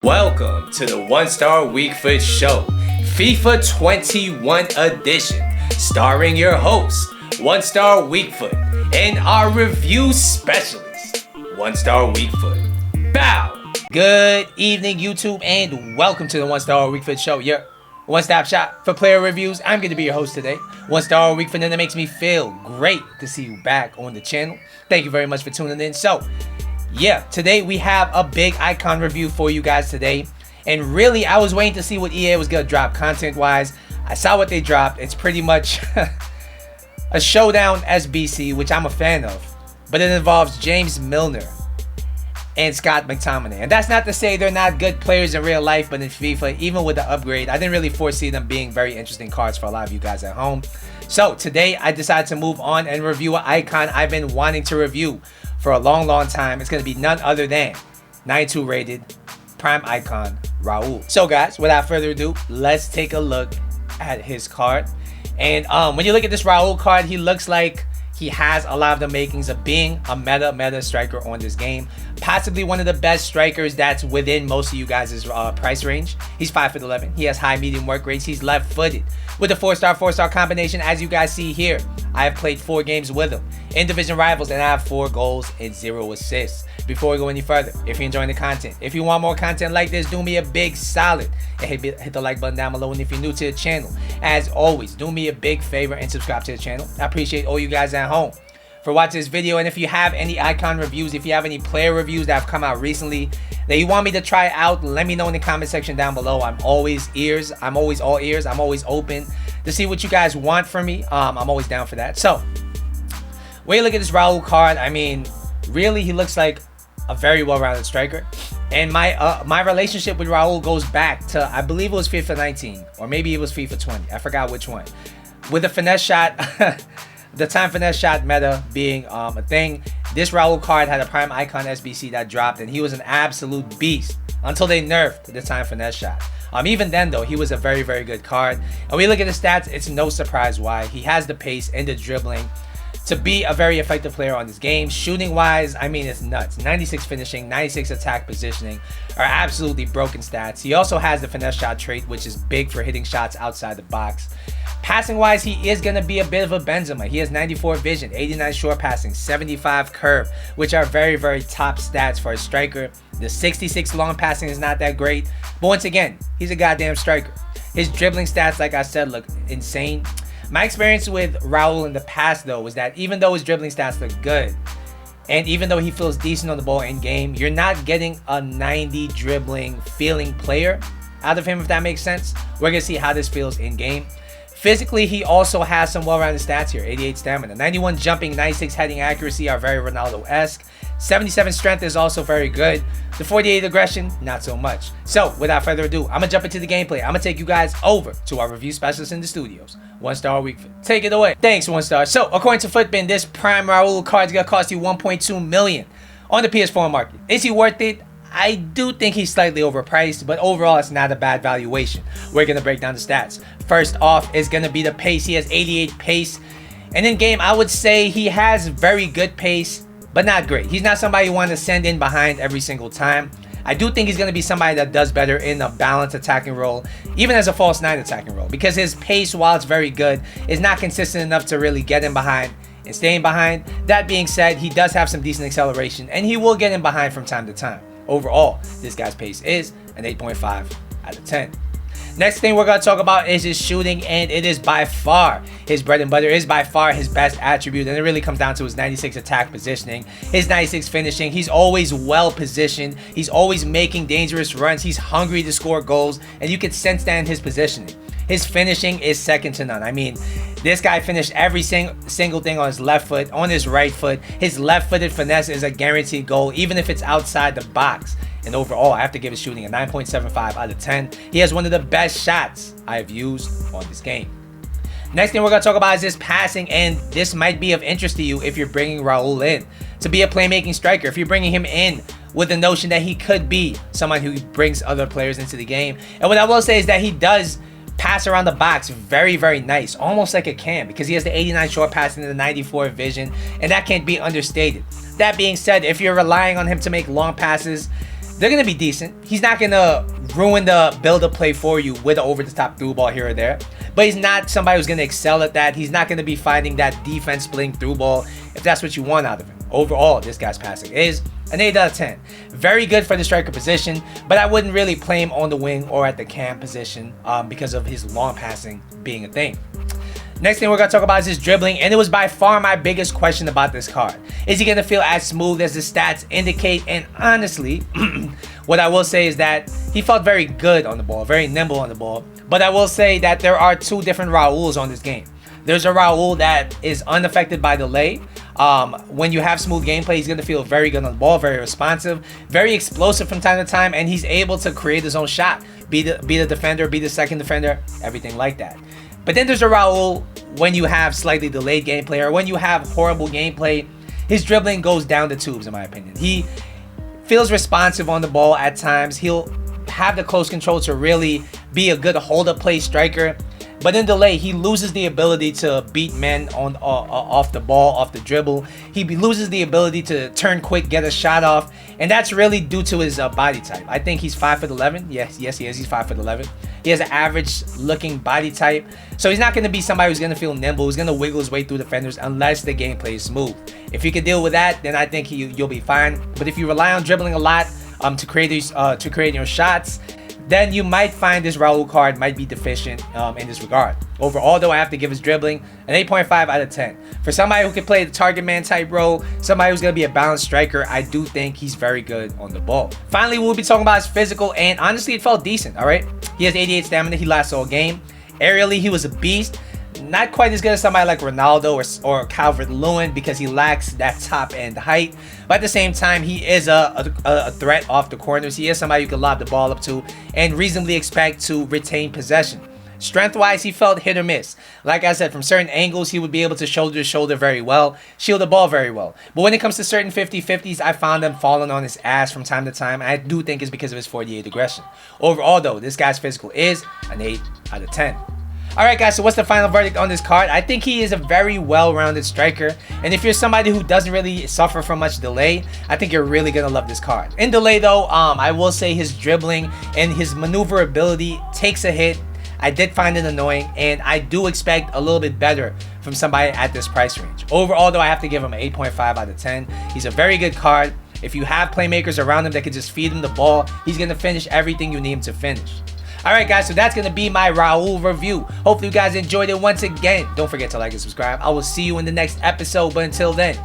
Welcome to the One Star Weak Foot Show, FIFA 21 edition, starring your host, One Star Weak Foot, and our review specialist, One Star Weak Foot. Bow! Good evening, YouTube, and welcome to the One Star Weak Foot Show, your one-stop shop for player reviews. I'm going to be your host today, One Star Weak Foot, and it makes me feel great to see you back on the channel. Thank you very much for tuning in. So, yeah, today we have a big icon review for you guys today. And really, I was waiting to see what EA was going to drop content-wise. I saw what they dropped. It's pretty much a showdown SBC, which I'm a fan of. But it involves James Milner and Scott McTominay. And that's not to say they're not good players in real life, but in FIFA, even with the upgrade, I didn't really foresee them being very interesting cards for a lot of you guys at home. So today, I decided to move on and review an icon I've been wanting to review for a long time. It's going to be none other than 92 rated prime icon Raul. So guys, without further ado, let's take a look at his card. And when you look at this Raul card, he looks like he has a lot of the makings of being a meta striker on this game. Possibly one of the best strikers that's within most of you guys' price range. He's 5'11". He has high medium work rates. He's left-footed with a 4-star combination, as you guys see here. I have played 4 games with him in division rivals, and I have 4 goals and 0 assists. Before we go any further, if you're enjoying the content, if you want more content like this, do me a big solid and hit the like button down below. And if you're new to the channel, as always, do me a big favor and subscribe to the channel. I appreciate all you guys at home for watching this video. And if you have any icon reviews, if you have any player reviews that have come out recently that you want me to try out, let me know in the comment section down below. I'm always ears. I'm always all ears. I'm always open to see what you guys want from me. I'm always down for that. So when you look at this Raul card, I mean, really, he looks like a very well-rounded striker. And my relationship with Raul goes back to, I believe it was FIFA 19, or maybe it was FIFA 20. I forgot which one. With the finesse shot, the time finesse shot meta being a thing, this Raul card had a prime icon SBC that dropped, and he was an absolute beast until they nerfed the time finesse shot. Even then though, he was a very good card. And we look at the stats, it's no surprise why. He has the pace and the dribbling to be a very effective player on this game. Shooting wise, I mean, it's nuts. 96 finishing, 96 attack positioning are absolutely broken stats. He also has the finesse shot trait, which is big for hitting shots outside the box. Passing wise, he is going to be a bit of a Benzema. He has 94 vision, 89 short passing, 75 curve, which are very top stats for a striker. The 66 long passing is not that great, but once again, he's a goddamn striker. His dribbling stats, like I said, look insane. My experience with Raul in the past, though, was that even though his dribbling stats look good, and even though he feels decent on the ball in game, you're not getting a 90 dribbling feeling player out of him, if that makes sense. We're going to see how this feels in game. Physically, he also has some well-rounded stats here. 88 stamina, 91 jumping, 96 heading accuracy are very Ronaldo-esque. 77 strength is also very good. The 48 aggression, not so much. So, without further ado, I'm going to jump into the gameplay. I'm going to take you guys over to our review specialist in the studios, One Star Weak Foot. Take it away. Thanks, One Star. So, according to Footbin, this prime Raul card is going to cost you $1.2 million on the PS4 market. Is he worth it? I do think he's slightly overpriced, but overall, it's not a bad valuation. We're going to break down the stats. First off is going to be the pace. He has 88 pace. And in game, I would say he has very good pace, but not great. He's not somebody you want to send in behind every single time. I do think he's going to be somebody that does better in a balanced attacking role, even as a false 9 attacking role, because his pace, while it's very good, is not consistent enough to really get in behind and staying behind. That being said, he does have some decent acceleration, and he will get in behind from time to time. Overall, this guy's pace is an 8.5 out of 10. Next thing we're going to talk about is his shooting, and it is by far his bread and butter. It is by far his best attribute, and it really comes down to his 96 attack positioning, his 96 finishing. He's always well positioned. He's always making dangerous runs. He's hungry to score goals, and you can sense that in his positioning. His finishing is second to none. I mean, this guy finished every single thing on his left foot, on his right foot. His left-footed finesse is a guaranteed goal, even if it's outside the box. And overall, I have to give his shooting a 9.75 out of 10. He has one of the best shots I have used on this game. Next thing we're going to talk about is his passing, and this might be of interest to you if you're bringing Raul in to be a playmaking striker. If you're bringing him in with the notion that he could be someone who brings other players into the game. And what I will say is that he does pass around the box very nice, almost like a Cam, because he has the 89 short passing and the 94 vision, and that can't be understated. That being said, if you're relying on him to make long passes, they're going to be decent. He's not going to ruin the build-up play for you with an over-the-top through ball here or there. But he's not somebody who's going to excel at that. He's not going to be finding that defense-splitting through ball if that's what you want out of him. Overall, this guy's passing is an 8 out of 10. Very good for the striker position, but I wouldn't really play him on the wing or at the cam position because of his long passing being a thing. Next thing we're going to talk about is his dribbling, and it was by far my biggest question about this card. Is he going to feel as smooth as the stats indicate? And honestly, what I will say is that he felt very good on the ball, very nimble on the ball. But I will say that there are two different Rauls on this game. There's a Raul that is unaffected by delay. When you have smooth gameplay, he's going to feel very good on the ball, very responsive, very explosive from time to time, and he's able to create his own shot, be the defender, be the second defender, everything like that. But then there's a Raul when you have slightly delayed gameplay or when you have horrible gameplay. His dribbling goes down the tubes, in my opinion. He feels responsive on the ball at times. He'll have the close control to really be a good hold-up play striker. But in delay, he loses the ability to beat men on off the ball, off the dribble. He loses the ability to turn quick, get a shot off, and that's really due to his body type. I think he's 5'11". Yes, he is. He's 5'11". He has an average-looking body type, so he's not going to be somebody who's going to feel nimble, who's going to wiggle his way through defenders unless the gameplay is smooth. If you can deal with that, then I think you'll be fine. But if you rely on dribbling a lot to create your shots, then you might find this Raul card might be deficient in this regard. Overall, though, I have to give his dribbling an 8.5 out of 10. For somebody who can play the target man type role, somebody who's going to be a balanced striker, I do think he's very good on the ball. Finally, we'll be talking about his physical, and honestly, it felt decent, all right? He has 88 stamina. He lasts all game. Aerially, he was a beast. Not quite as good as somebody like Ronaldo or Calvert-Lewin because he lacks that top end height. But at the same time, he is a threat off the corners. He is somebody you can lob the ball up to and reasonably expect to retain possession. Strength-wise, he felt hit or miss. Like I said, from certain angles, he would be able to shoulder to shoulder very well, shield the ball very well. But when it comes to certain 50-50s, I found him falling on his ass from time to time. And I do think it's because of his 48 aggression. Overall, though, this guy's physical is an 8 out of 10. Alright guys, so what's the final verdict on this card? I think he is a very well-rounded striker, and if you're somebody who doesn't really suffer from much delay, I think you're really gonna love this card. In delay though, I will say his dribbling and his maneuverability takes a hit. I did find it annoying, and I do expect a little bit better from somebody at this price range. Overall though, I have to give him an 8.5 out of 10. He's a very good card. If you have playmakers around him that can just feed him the ball, he's gonna finish everything you need him to finish. Alright guys, so that's going to be my Raul review. Hopefully you guys enjoyed it once again. Don't forget to like and subscribe. I will see you in the next episode, but until then,